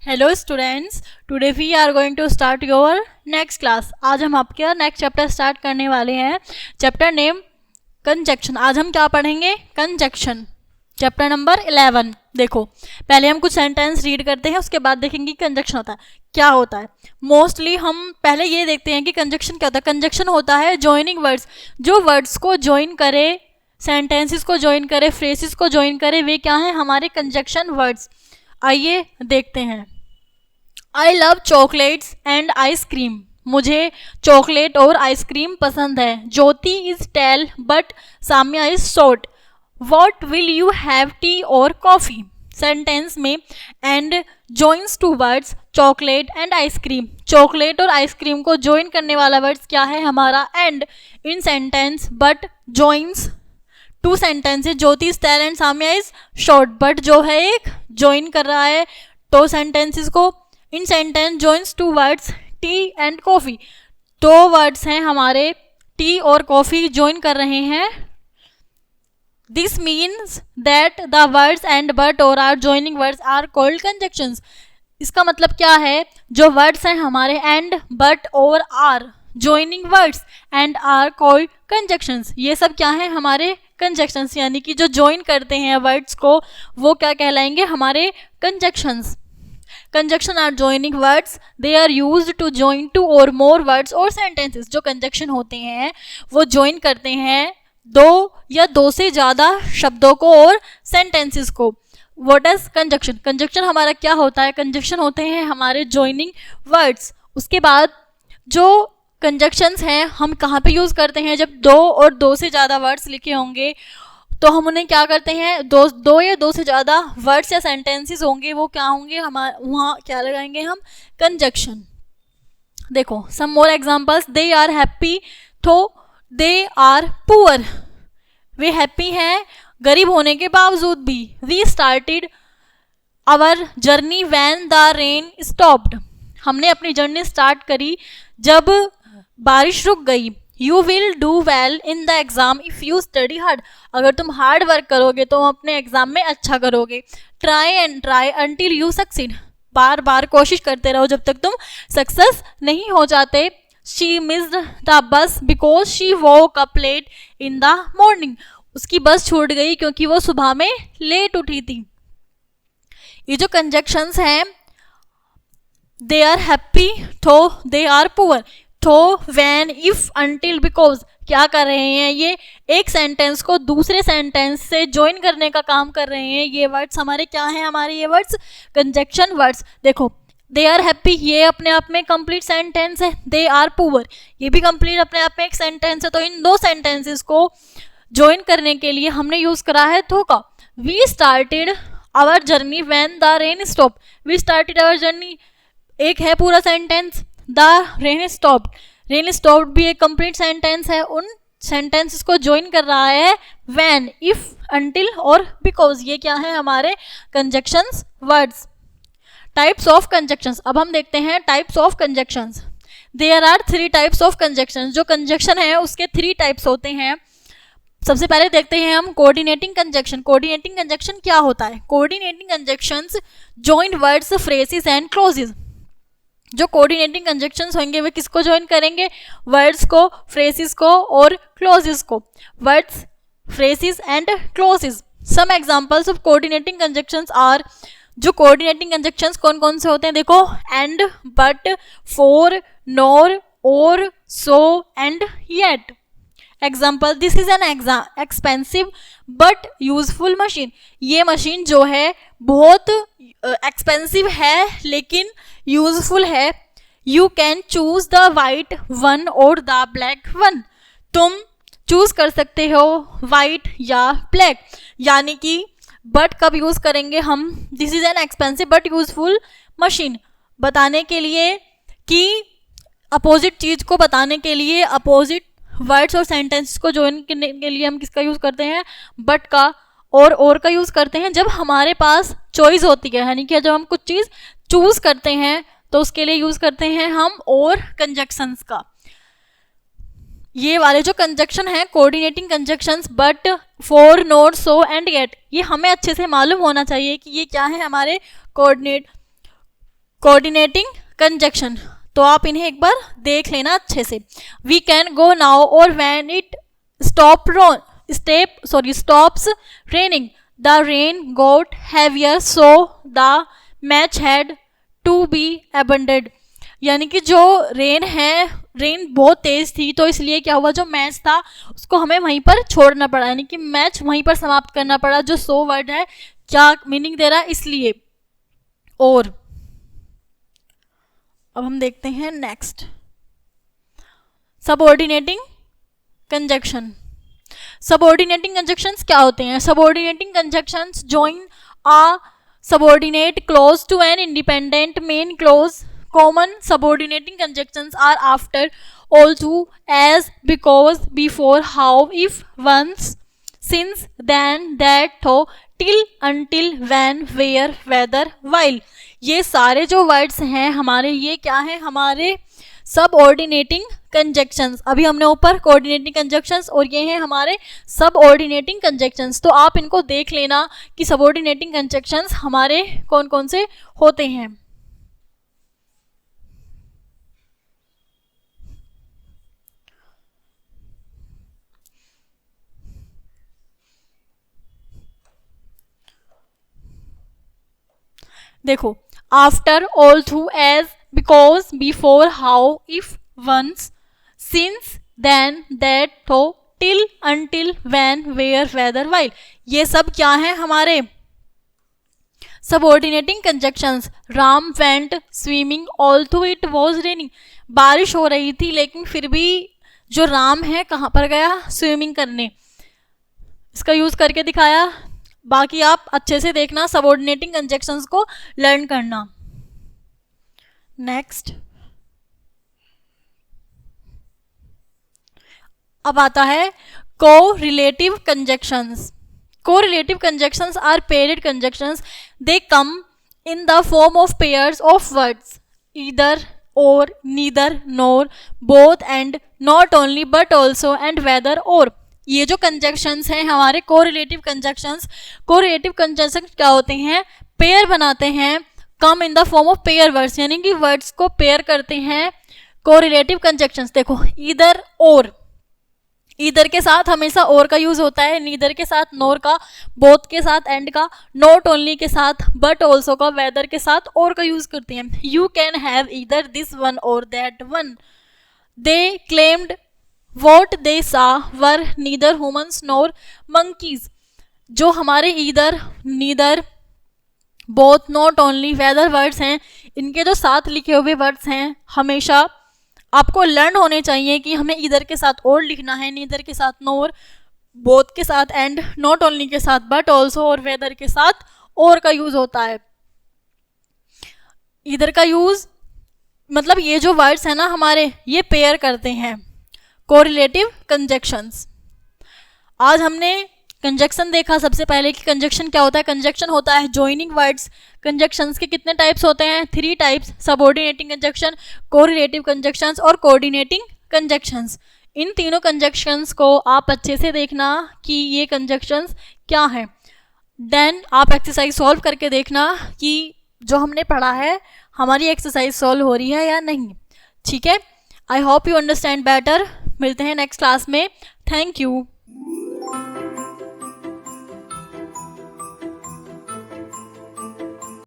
Hello students, today we are going to start your next class. आज हम आपके next chapter start करने वाले हैं। Chapter name conjunction. आज हम क्या पढ़ेंगे? Conjunction, chapter number 11। देखो, पहले हम कुछ सेंटेंस रीड करते हैं, उसके बाद देखेंगे कंजक्शन होता है क्या होता है। मोस्टली हम पहले ये देखते हैं कि कंजक्शन क्या होता है। कंजक्शन होता है जॉइनिंग वर्ड्स, जो वर्ड्स को ज्वाइन करे, सेंटेंसेस को ज्वाइन करे, फ्रेजेस को ज्वाइन करे, वे क्या हैं? हमारे कंजक्शन वर्ड्स। आइए देखते हैं। I love chocolates and ice cream. मुझे चॉकलेट और आइसक्रीम पसंद है। Jyoti is tall but Samya is short. What will you have, tea और कॉफी? सेंटेंस में and joins two words chocolate and ice cream. Chocolate और आइसक्रीम को ज्वाइन करने वाला वर्ड्स क्या है? हमारा and. In sentence but joins two sentences, Jyoti is tall and Samya is short. But जो है एक ज्वाइन कर रहा है दो सेंटेंसेस को। In sentence joins two words tea and coffee. दो वर्ड्स हैं हमारे, टी और कॉफी ज्वाइन कर रहे हैं। This means that the words and but or are joining words are called conjunctions. इसका मतलब क्या है? जो वर्ड्स हैं हमारे and, but or are joining words and are called conjunctions. ये सब क्या है? हमारे कंजक्शंस, यानी कि जो ज्वाइन करते हैं वर्ड्स को, वो क्या कहलाएंगे? हमारे conjunctions. Conjunction are joining words, they are used to join two और मोर वर्ड्स और सेंटेंसेस। जो कंजक्शन होते हैं वो ज्वाइन करते हैं दो या दो से ज़्यादा शब्दों को और सेंटेंसेस को। What is conjunction? कंजक्शन हमारा क्या होता है? कंजक्शन होते हैं हमारे ज्वाइनिंग वर्ड्स। उसके बाद जो कंजक्शंस हैं हम कहाँ पे यूज़ करते हैं? जब दो और दो से ज़्यादा वर्ड्स लिखे होंगे तो हम उन्हें क्या करते हैं? दो या दो से ज़्यादा वर्ड्स या सेंटेंसेस होंगे, वो क्या होंगे? हमारे वहाँ क्या लगाएंगे हम? कंजक्शन। देखो, some more examples. They are happy though they are poor. वे हैप्पी हैं गरीब होने के बावजूद भी। We started our journey when the rain stopped. हमने अपनी जर्नी स्टार्ट करी जब बारिश रुक गई। You will do well in the exam if you study hard. अगर तुम हार्ड वर्क करोगे तो अपने एग्जाम में अच्छा करोगे। Try and try until you succeed. बार बार कोशिश करते रहो जब तक तुम सक्सेस नहीं हो जाते। She missed the bus because she woke up late in the morning. उसकी बस छूट गई क्योंकि वो सुबह में लेट उठी थी। ये जो कंजक्शंस हैं, दे are happy though they are poor, तो, व्हेन, इफ, अंटिल, बिकॉज क्या कर रहे हैं? ये एक सेंटेंस को दूसरे सेंटेंस से ज्वाइन करने का काम कर रहे हैं। ये वर्ड्स हमारे क्या हैं? हमारे ये वर्ड्स कंजक्शन वर्ड्स। देखो, दे आर हैप्पी, ये अपने आप में कंप्लीट सेंटेंस है। दे आर पुअर, ये भी कंप्लीट अपने आप में एक सेंटेंस है। तो इन दो सेंटेंसेस को ज्वाइन करने के लिए हमने यूज करा है तो का। We started our journey when the rain stop. We started our journey एक है पूरा sentence. The rain stopped, rain stopped भी एक कंप्लीट सेंटेंस है। उन सेंटेंसेस को ज्वाइन कर रहा है व्हेन, इफ, अंटिल और बिकॉज। ये क्या है? हमारे conjunctions words. Types of conjunctions. अब हम देखते हैं types of conjunctions. There are 3 types of conjunctions. जो कंजक्शन है उसके 3 टाइप्स होते हैं। सबसे पहले देखते हैं हम कोऑर्डिनेटिंग कंजक्शन। कोऑर्डिनेटिंग कंजक्शन क्या होता है? Coordinating conjunctions join words, phrases and clauses. जो कोऑर्डिनेटिंग कंजक्शंस होंगे वे किसको ज्वाइन करेंगे? वर्ड्स को, फ्रेजेस को और क्लॉजेस को। Words, phrases and clauses. Some examples of coordinating conjunctions are. जो कोऑर्डिनेटिंग कंजक्शंस कौन कौन से होते हैं? देखो, एंड, बट, फॉर, नॉर, और, so and yet. Example, this is an expensive but useful machine. ये मशीन जो है बहुत एक्सपेंसिव है लेकिन यूजफुल है। You can choose the white one और द ब्लैक वन। तुम चूज कर सकते हो वाइट या ब्लैक। यानी कि बट कब यूज करेंगे हम? This is an expensive but useful machine बताने के लिए कि अपोजिट चीज को बताने के लिए, अपोजिट वर्ड्स और सेंटेंस को ज्वाइन करने के लिए हम किसका यूज करते हैं? बट का और का यूज करते हैं जब हमारे पास चॉइस होती है। यानी कि जब हम कुछ चीज चूज करते हैं तो उसके लिए यूज करते हैं हम और कंजक्शंस का। ये वाले जो कंजक्शन है coordinating conjunctions, but, for, not, so and yet, ये हमें अच्छे से मालूम होना चाहिए कि ये क्या है? हमारे कोऑर्डिनेट कोऑर्डिनेटिंग कंजक्शन, तो आप इन्हें एक बार देख लेना अच्छे से। वी कैन गो नाउ और when it stops raining, the rain got heavier so the match had to be abandoned। यानी कि जो रेन बहुत तेज थी तो इसलिए क्या हुआ, जो मैच था उसको हमें वहीं पर छोड़ना पड़ा, यानी कि मैच वहीं पर समाप्त करना पड़ा। जो सो वर्ड है क्या मीनिंग दे रहा है, इसलिए। और अब हम देखते हैं next, subordinating conjunction. Subordinating conjunctions क्या होते हैं? Subordinating conjunctions join a subordinate clause to an independent main clause. Common subordinating conjunctions are after, although, as, because, before, how, if, once, since, then, that, though, till, until, when, where, whether, while। ये सारे जो words हैं हमारे, ये क्या है, हमारे subordinating conjunctions. अभी हमने ऊपर कोऑर्डिनेटिंग कंजक्शंस और ये हैं हमारे सबऑर्डिनेटिंग कंजक्शंस। तो आप इनको देख लेना कि सबऑर्डिनेटिंग कंजक्शंस हमारे कौन कौन से होते हैं। देखो, after, although, as, because, before, how, if, once, since, than, that, though, till, until, when, where, whether, while, ये सब क्या है हमारे subordinating conjunctions. Ram went swimming although it was raining. बारिश हो रही थी लेकिन फिर भी जो राम है कहाँ पर गया, स्विमिंग करने। इसका यूज करके दिखाया। बाकी आप अच्छे से देखना, सबऑर्डिनेटिंग कंजक्शंस को लर्न करना। नेक्स्ट, अब आता है correlative conjunctions. Correlative conjunctions are paired conjunctions. They come in the form of pairs of words, either, or, neither, nor, both, and, not only, but also, and, whether, or. ये जो conjunctions हैं हमारे correlative conjunctions, correlative conjunctions क्या होते हैं, pair बनाते हैं, come in the form of pair words, यानी कि वर्ड्स को पेयर करते हैं कोरिलेटिव कंजक्शंस। देखो, ईदर, और, ईदर के साथ हमेशा और का यूज होता है, नीदर के साथ नोर का, बोथ के साथ एंड का, नॉट ओनली के साथ बट ऑल्सो का, वेदर के साथ और का यूज करते हैं। You can have either this one or that one. They claimed What they saw were neither humans nor monkeys। जो हमारे either, neither, both, not only, whether words हैं, इनके जो साथ लिखे हुए वर्ड्स हैं हमेशा आपको लर्न होने चाहिए कि हमें ईदर के साथ और लिखना है, नीदर के साथ नोर, बोथ के साथ एंड, नॉट ओनली के साथ बट ऑल्सो, और वेदर के साथ और का यूज होता है। ईदर का यूज मतलब ये जो वर्ड्स हैं ना हमारे, ये पेयर करते हैं कोरिलेटिव कंजक्शंस। आज हमने कंजक्शन देखा सबसे पहले कि कंजक्शन क्या होता है। कंजक्शन होता है जॉइनिंग वर्ड्स। कंजक्शंस के कितने टाइप्स होते हैं, 3 types, subordinating conjunction, correlative conjunctions और कोऑर्डिनेटिंग कंजक्शंस। इन तीनों कंजक्शंस को आप अच्छे से देखना कि ये कंजक्शंस क्या है। देन आप एक्सरसाइज सॉल्व करके देखना कि जो हमने पढ़ा है हमारी एक्सरसाइज सॉल्व हो रही है या नहीं। ठीक है, I hope you understand better. मिलते हैं नेक्स्ट क्लास में। Thank you.